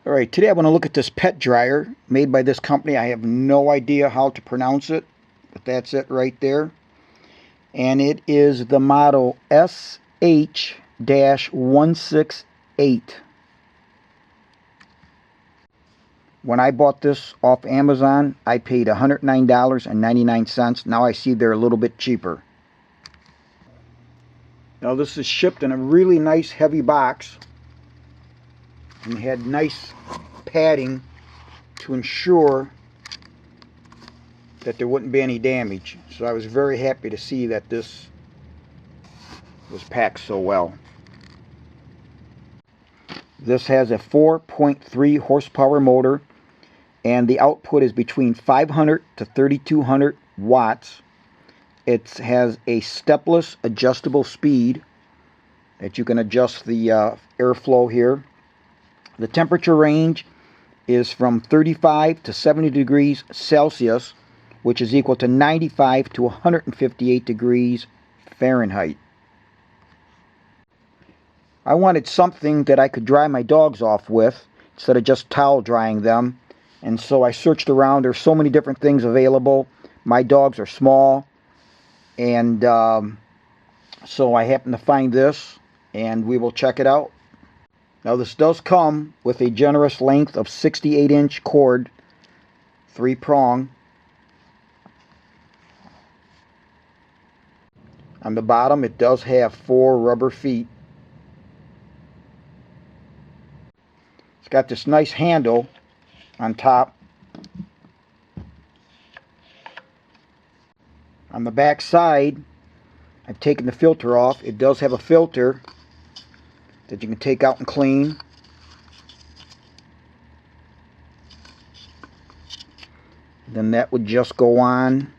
Alright, today I want to look at this pet dryer made by this company. I have no idea how to pronounce it, but that's it right there. And it is the model SH-168. When I bought this off Amazon, I paid $109.99. Now I see they're a little bit cheaper. Now this is shipped in a really nice heavy box and had nice padding to ensure that there wouldn't be any damage. So I was very happy to see that this was packed so well. This has a 4.3 horsepower motor, and the output is between 500 to 3200 watts. It has a stepless adjustable speed that you can adjust the airflow here. The temperature range is from 35 to 70 degrees Celsius, which is equal to 95 to 158 degrees Fahrenheit. I wanted something that I could dry my dogs off with instead of just towel drying them, and so I searched around. There's so many different things available. My dogs are small, and so I happened to find this, and we will check it out. Now this does come with a generous length of 68-inch cord, 3-prong. On the bottom it does have 4 rubber feet. It's got this nice handle on top. On the back side, I've taken the filter off. It does have a filter that you can take out and clean. Then that would just go on.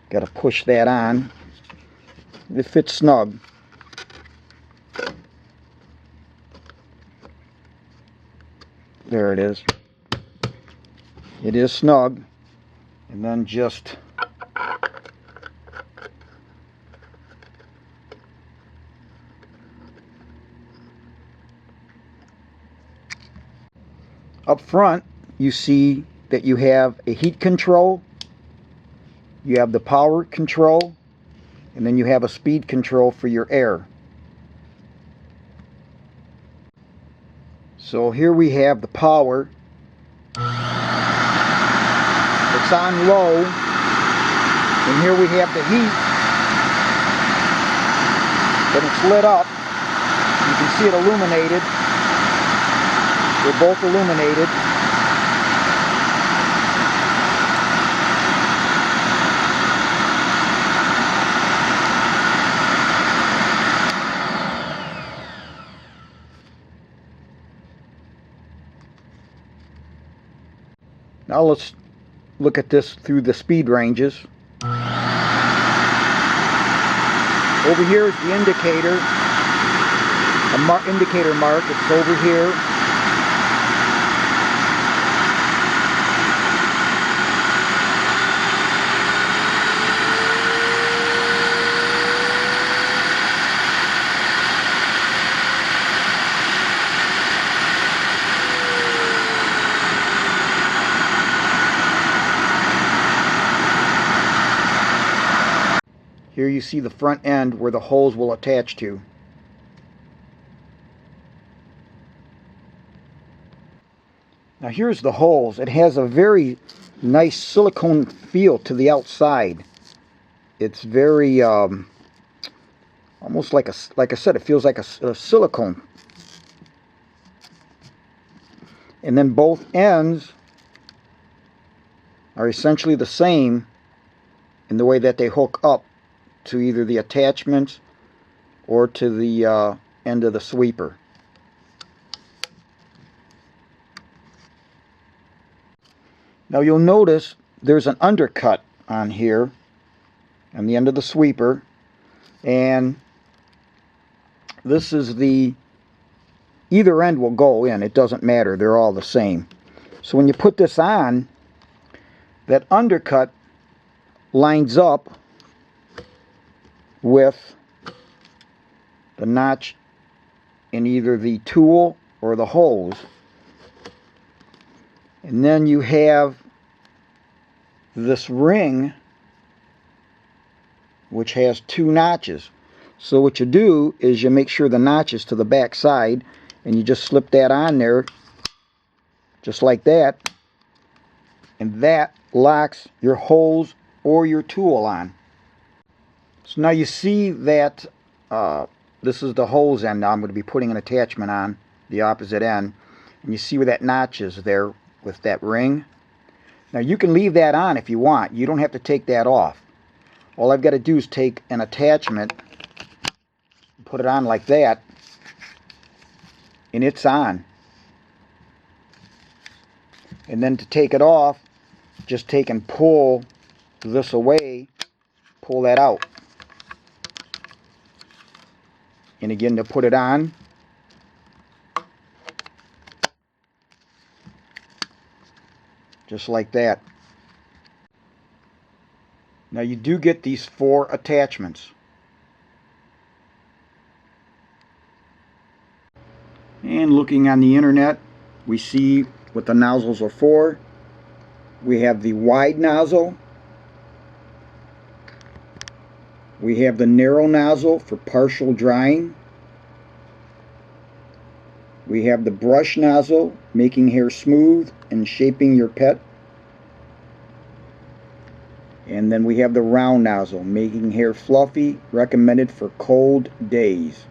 Got to push that on. It fits snug. There it is. It is snug. And then just up front, you see that you have a heat control, you have the power control, and then you have a speed control for your air. So here we have the power. It's on low, and here we have the heat. Then it's lit up. You can see it illuminated. They're both illuminated. Now let's look at this through the speed ranges. Over here is the indicator, indicator mark. It's over here. Here you see the front end where the hose will attach to. Now here's the hose. It has a very nice silicone feel to the outside. It's very almost like I said, it feels like a silicone. And then both ends are essentially the same in the way that they hook up to either the attachments or to the end of the sweeper. Now you'll notice there's an undercut on here on the end of the sweeper, and this is either end will go in. It doesn't matter, they're all the same. So when you put this on, that undercut lines up with the notch in either the tool or the hose. And then you have this ring which has 2 notches. So what you do is you make sure the notch is to the back side, and you just slip that on there just like that, and that locks your hose or your tool on. So now you see that this is the hose end. Now I'm going to be putting an attachment on the opposite end, and you see where that notch is there with that ring. Now you can leave that on if you want. You don't have to take that off. All I've got to do is take an attachment, put it on like that, and it's on. And then to take it off, just take and pull this away, pull that out. And again, to put it on, just like that. Now you do get these 4 attachments. And looking on the internet, we see what the nozzles are for. We have the wide nozzle. We have the narrow nozzle for partial drying. We have the brush nozzle, making hair smooth and shaping your pet. And then we have the round nozzle, making hair fluffy, recommended for cold days.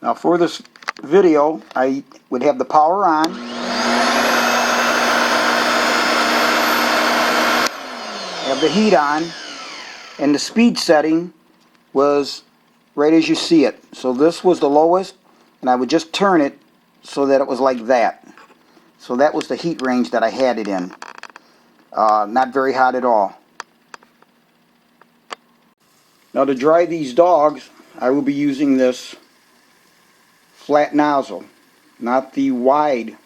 Now for this video, I would have the power on, have the heat on, and the speed setting was right as you see it. So this was the lowest, and I would just turn it so that it was like that. So that was the heat range that I had it in. Not very hot at all. Now to dry these dogs, I will be using this flat nozzle, not the wide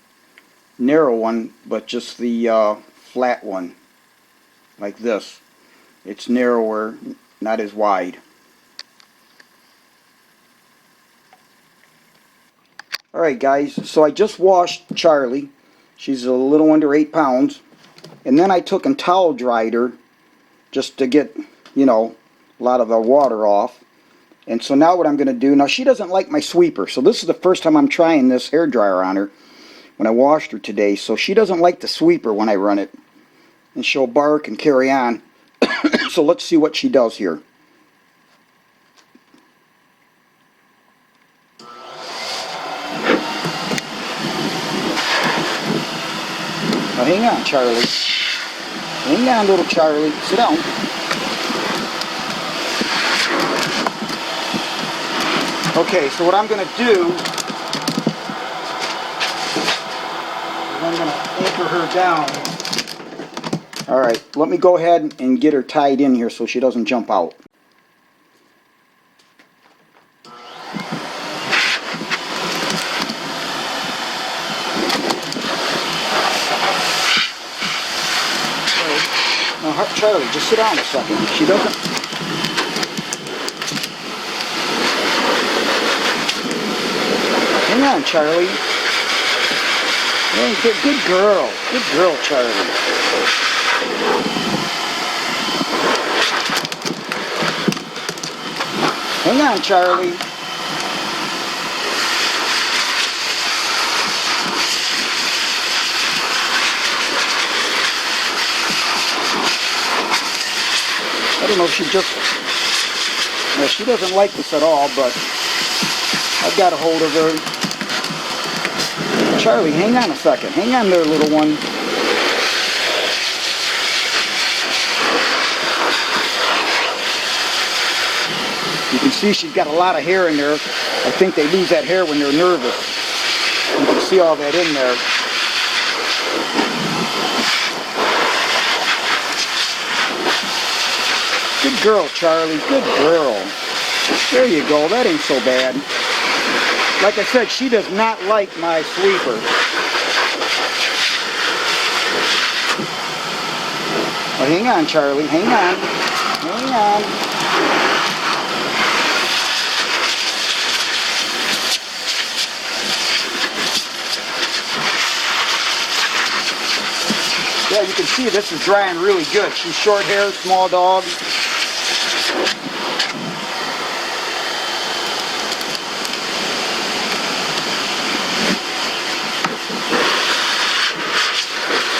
narrow one, but just the flat one, like this. It's narrower, not as wide. Alright guys, so I just washed Charlie. She's a little under 8 pounds, and then I took and towel dried her just to get, you know, a lot of the water off. And so now what I'm going to do, now she doesn't like my sweeper, so this is the first time I'm trying this hair dryer on her when I washed her today. So she doesn't like the sweeper when I run it, and she'll bark and carry on. So let's see what she does here. Now hang on, Charlie. Hang on, little Charlie. Sit down. Okay, so what I'm going to do is I'm going to anchor her down. Alright, let me go ahead and get her tied in here so she doesn't jump out. Now, Charlie, just sit down a second. She doesn't... Hang on, Charlie. Hey, good girl. Good girl, Charlie. Hang on, Charlie. I don't know if she just... No, she doesn't like this at all, but I've got a hold of her. Charlie, hang on a second. Hang on there, little one. You can see she's got a lot of hair in there. I think they lose that hair when they're nervous. You can see all that in there. Good girl, Charlie. Good girl. There you go. That ain't so bad. Like I said, she does not like my sweeper. Oh, hang on, Charlie. Hang on. Hang on. Yeah, you can see this is drying really good. She's short hair, small dog.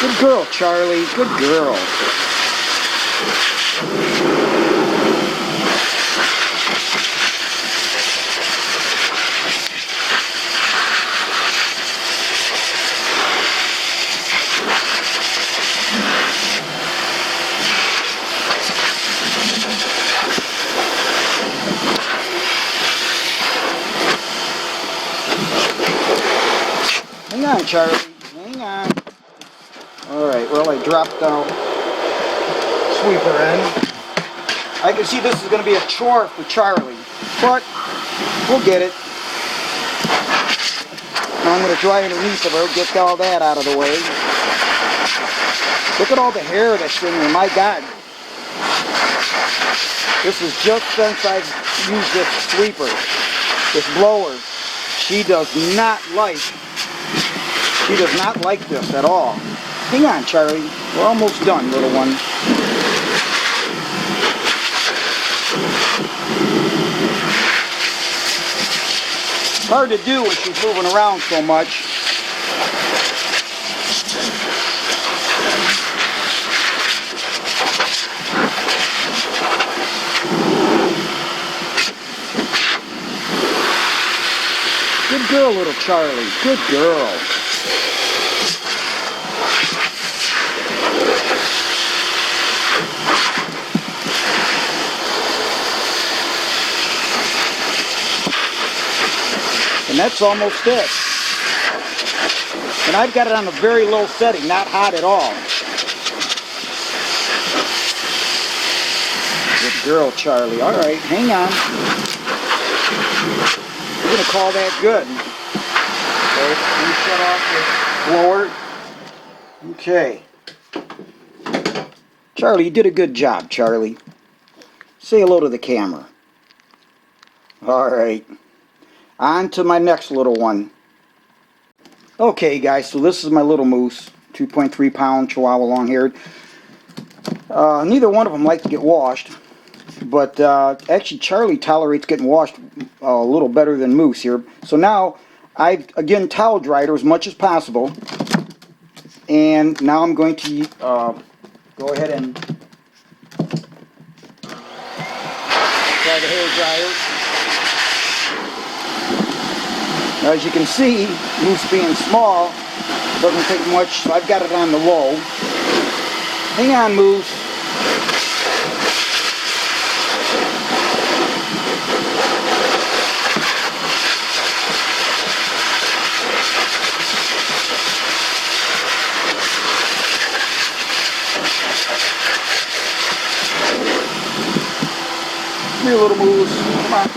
Good girl, Charlie. Good girl. Hang on, Charlie. Hang on. Alright, well, I dropped down sweeper in. I can see this is going to be a chore for Charlie, but we'll get it. Now I'm going to dry underneath of her, get all that out of the way. Look at all the hair that's in there, my God. This is just since I've used this sweeper, this blower. She does not like this at all. Hang on, Charlie. We're almost done, little one. It's hard to do when she's moving around so much. Good girl, little Charlie. Good girl. And that's almost it. And I've got it on a very low setting, not hot at all. Good girl, Charlie. All right, hang on. We're going to call that good. Okay, let me shut off the blower. Okay. Charlie, you did a good job, Charlie. Say hello to the camera. All right. On to my next little one. Okay, guys, so this is my little moose, 2.3 pound Chihuahua long-haired. Neither one of them like to get washed, but actually Charlie tolerates getting washed a little better than Moose here. So now I've again towel dried her as much as possible, and now I'm going to go ahead and try the hair dryer. Now, as you can see, Moose being small doesn't take much, so I've got it on the low. Hang on, Moose. Come here, little Moose. Come on.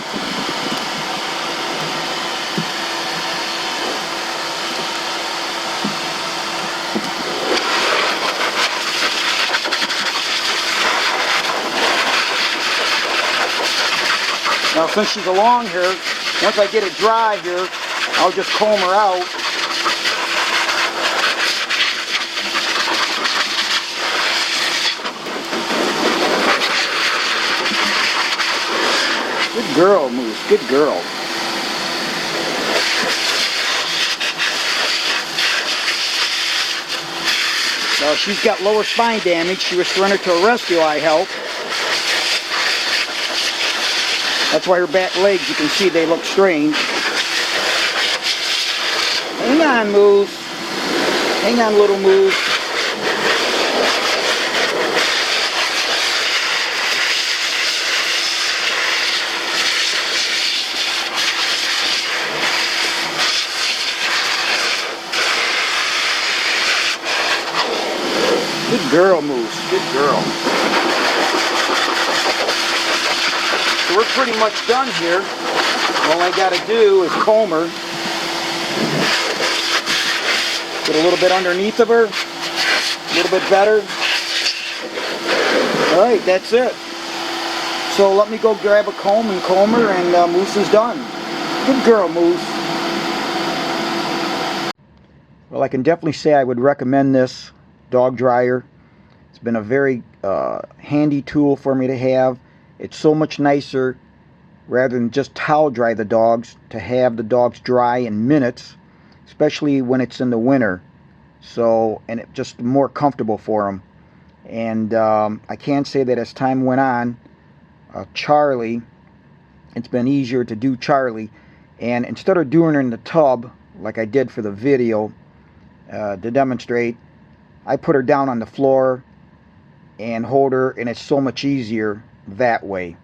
Now, since she's a long hair, once I get it dry here, I'll just comb her out. Good girl, Moose. Good girl. Now, she's got lower spine damage. She was surrendered to a rescue I helped. That's why her back legs, you can see they look strange. Hang on, Moose. Hang on, little Moose. Good girl, Moose. Good girl. So we're pretty much done here. All I got to do is comb her. Get a little bit underneath of her. A little bit better. Alright, that's it. So let me go grab a comb and comb her, and Moose is done. Good girl, Moose. Well, I can definitely say I would recommend this dog dryer. It's been a very handy tool for me to have. It's so much nicer, rather than just towel dry the dogs, to have the dogs dry in minutes, especially when it's in the winter. So, and it's just more comfortable for them. And I can say that as time went on, Charlie, it's been easier to do Charlie. And instead of doing her in the tub, like I did for the video to demonstrate, I put her down on the floor and hold her, and it's so much easier that way.